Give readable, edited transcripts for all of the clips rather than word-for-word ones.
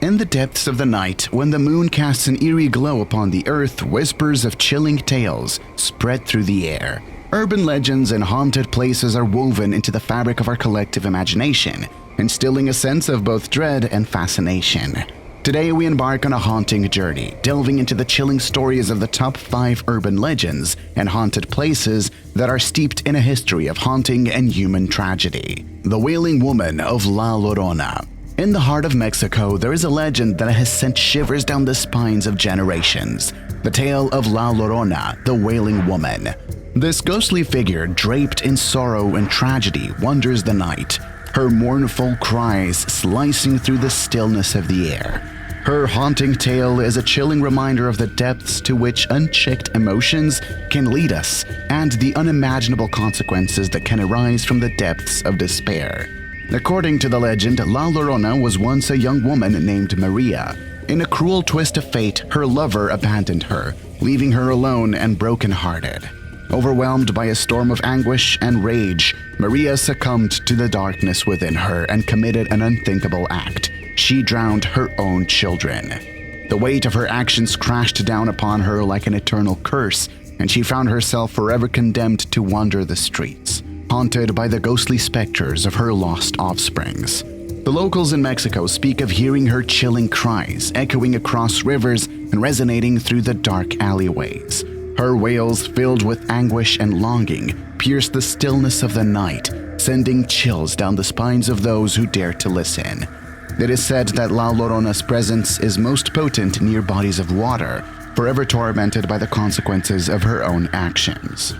In the depths of the night, when the moon casts an eerie glow upon the earth, whispers of chilling tales spread through the air. Urban legends and haunted places are woven into the fabric of our collective imagination, instilling a sense of both dread and fascination. Today we embark on a haunting journey, delving into the chilling stories of the top 5 urban legends and haunted places that are steeped in a history of haunting and human tragedy. The Wailing Woman of La Llorona. In the heart of Mexico, there is a legend that has sent shivers down the spines of generations. The tale of La Llorona, the Wailing Woman. This ghostly figure, draped in sorrow and tragedy, wanders the night, her mournful cries slicing through the stillness of the air. Her haunting tale is a chilling reminder of the depths to which unchecked emotions can lead us and the unimaginable consequences that can arise from the depths of despair. According to the legend, La Llorona was once a young woman named Maria. In a cruel twist of fate, her lover abandoned her, leaving her alone and brokenhearted. Overwhelmed by a storm of anguish and rage, Maria succumbed to the darkness within her and committed an unthinkable act. She drowned her own children. The weight of her actions crashed down upon her like an eternal curse, and she found herself forever condemned to wander the streets, haunted by the ghostly specters of her lost offsprings. The locals in Mexico speak of hearing her chilling cries echoing across rivers and resonating through the dark alleyways. Her wails, filled with anguish and longing, pierce the stillness of the night, sending chills down the spines of those who dare to listen. It is said that La Llorona's presence is most potent near bodies of water, forever tormented by the consequences of her own actions.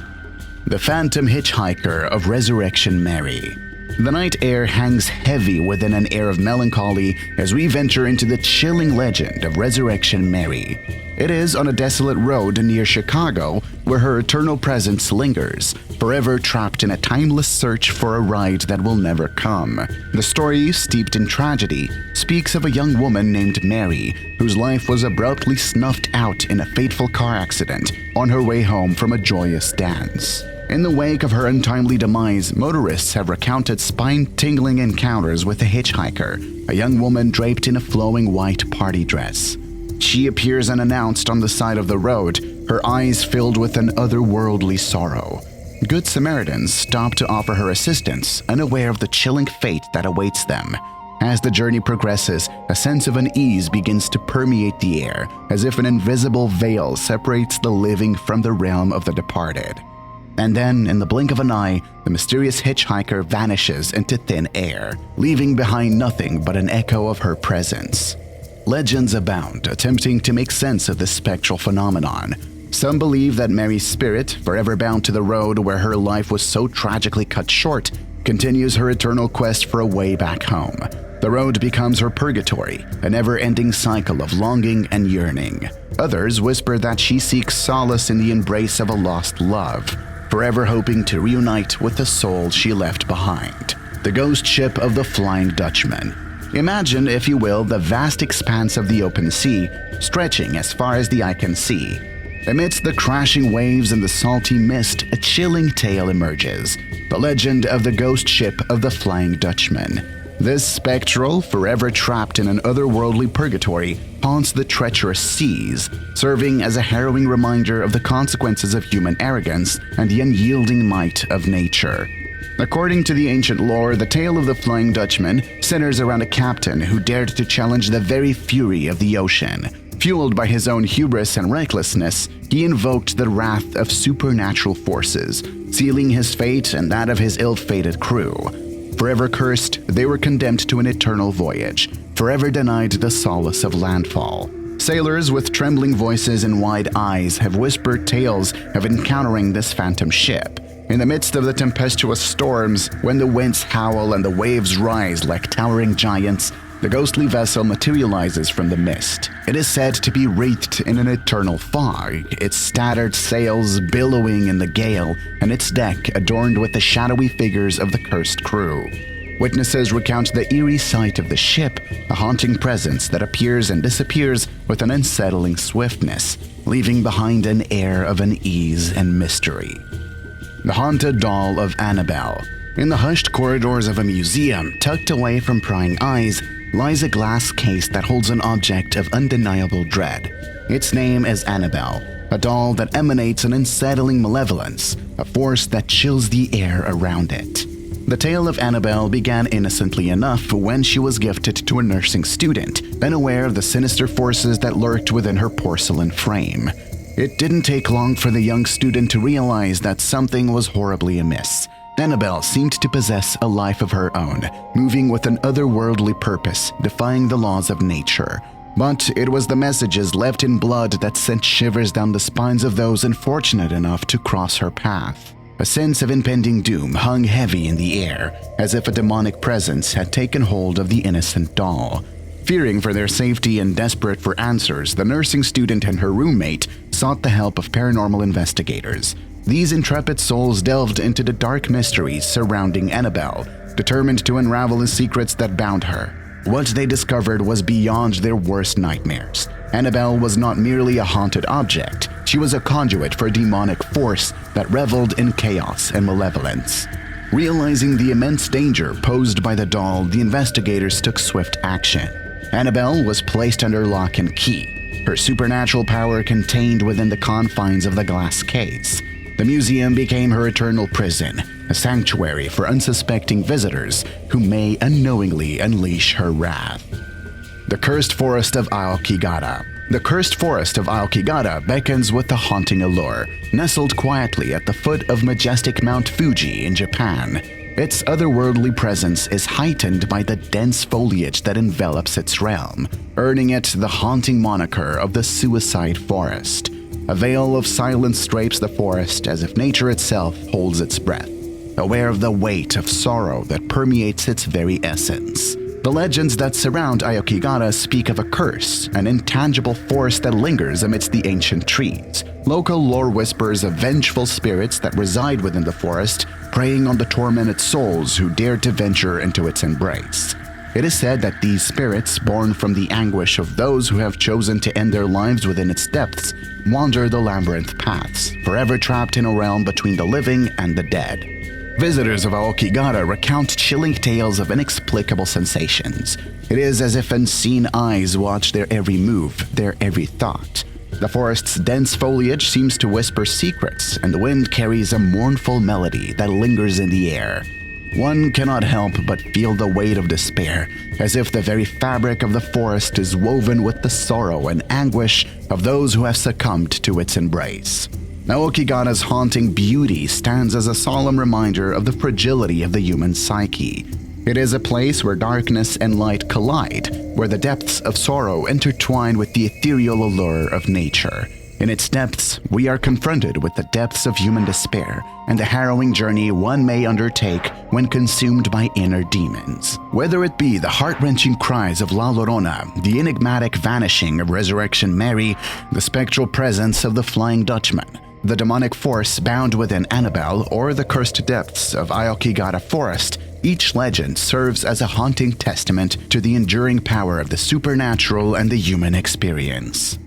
The Phantom Hitchhiker of Resurrection Mary. The night air hangs heavy within an air of melancholy as we venture into the chilling legend of Resurrection Mary. It is on a desolate road near Chicago where her eternal presence lingers, forever trapped in a timeless search for a ride that will never come. The story, steeped in tragedy, speaks of a young woman named Mary, whose life was abruptly snuffed out in a fateful car accident on her way home from a joyous dance. In the wake of her untimely demise, motorists have recounted spine-tingling encounters with a hitchhiker, a young woman draped in a flowing white party dress. She appears unannounced on the side of the road, her eyes filled with an otherworldly sorrow. Good Samaritans stop to offer her assistance, unaware of the chilling fate that awaits them. As the journey progresses, a sense of unease begins to permeate the air, as if an invisible veil separates the living from the realm of the departed. And then, in the blink of an eye, the mysterious hitchhiker vanishes into thin air, leaving behind nothing but an echo of her presence. Legends abound, attempting to make sense of this spectral phenomenon. Some believe that Mary's spirit, forever bound to the road where her life was so tragically cut short, continues her eternal quest for a way back home. The road becomes her purgatory, a never-ending cycle of longing and yearning. Others whisper that she seeks solace in the embrace of a lost love, forever hoping to reunite with the soul she left behind. The ghost ship of the Flying Dutchman. Imagine, if you will, the vast expanse of the open sea, stretching as far as the eye can see. Amidst the crashing waves and the salty mist, a chilling tale emerges, the legend of the ghost ship of the Flying Dutchman. This spectral, forever trapped in an otherworldly purgatory, haunts the treacherous seas, serving as a harrowing reminder of the consequences of human arrogance and the unyielding might of nature. According to the ancient lore, the tale of the Flying Dutchman centers around a captain who dared to challenge the very fury of the ocean. Fueled by his own hubris and recklessness, he invoked the wrath of supernatural forces, sealing his fate and that of his ill-fated crew. Forever cursed, they were condemned to an eternal voyage, forever denied the solace of landfall. Sailors with trembling voices and wide eyes have whispered tales of encountering this phantom ship. In the midst of the tempestuous storms, when the winds howl and the waves rise like towering giants, the ghostly vessel materializes from the mist. It is said to be wreathed in an eternal fog, its tattered sails billowing in the gale, and its deck adorned with the shadowy figures of the cursed crew. Witnesses recount the eerie sight of the ship, a haunting presence that appears and disappears with an unsettling swiftness, leaving behind an air of unease and mystery. The Haunted Doll of Annabelle. In the hushed corridors of a museum, tucked away from prying eyes, lies a glass case that holds an object of undeniable dread. Its name is Annabelle, a doll that emanates an unsettling malevolence, a force that chills the air around it. The tale of Annabelle began innocently enough when she was gifted to a nursing student, unaware of the sinister forces that lurked within her porcelain frame. It didn't take long for the young student to realize that something was horribly amiss. Annabelle seemed to possess a life of her own, moving with an otherworldly purpose, defying the laws of nature. But it was the messages left in blood that sent shivers down the spines of those unfortunate enough to cross her path. A sense of impending doom hung heavy in the air, as if a demonic presence had taken hold of the innocent doll. Fearing for their safety and desperate for answers, the nursing student and her roommate sought the help of paranormal investigators. These intrepid souls delved into the dark mysteries surrounding Annabelle, determined to unravel the secrets that bound her. What they discovered was beyond their worst nightmares. Annabelle was not merely a haunted object, she was a conduit for a demonic force that reveled in chaos and malevolence. Realizing the immense danger posed by the doll, the investigators took swift action. Annabelle was placed under lock and key, her supernatural power contained within the confines of the glass case. The museum became her eternal prison, a sanctuary for unsuspecting visitors who may unknowingly unleash her wrath. The Cursed Forest of Aokigahara. The Cursed Forest of Aokigahara beckons with a haunting allure, nestled quietly at the foot of majestic Mount Fuji in Japan. Its otherworldly presence is heightened by the dense foliage that envelops its realm, earning it the haunting moniker of the Suicide Forest. A veil of silence drapes the forest as if nature itself holds its breath, aware of the weight of sorrow that permeates its very essence. The legends that surround Aokigahara speak of a curse, an intangible force that lingers amidst the ancient trees. Local lore whispers of vengeful spirits that reside within the forest, preying on the tormented souls who dare to venture into its embrace. It is said that these spirits, born from the anguish of those who have chosen to end their lives within its depths, wander the labyrinth paths, forever trapped in a realm between the living and the dead. Visitors of Aokigahara recount chilling tales of inexplicable sensations. It is as if unseen eyes watch their every move, their every thought. The forest's dense foliage seems to whisper secrets, and the wind carries a mournful melody that lingers in the air. One cannot help but feel the weight of despair, as if the very fabric of the forest is woven with the sorrow and anguish of those who have succumbed to its embrace. Aokigahara's haunting beauty stands as a solemn reminder of the fragility of the human psyche. It is a place where darkness and light collide, where the depths of sorrow intertwine with the ethereal allure of nature. In its depths, we are confronted with the depths of human despair and the harrowing journey one may undertake when consumed by inner demons. Whether it be the heart-wrenching cries of La Llorona, the enigmatic vanishing of Resurrection Mary, the spectral presence of the Flying Dutchman, the demonic force bound within Annabelle, or the cursed depths of Aokigahara Forest, each legend serves as a haunting testament to the enduring power of the supernatural and the human experience.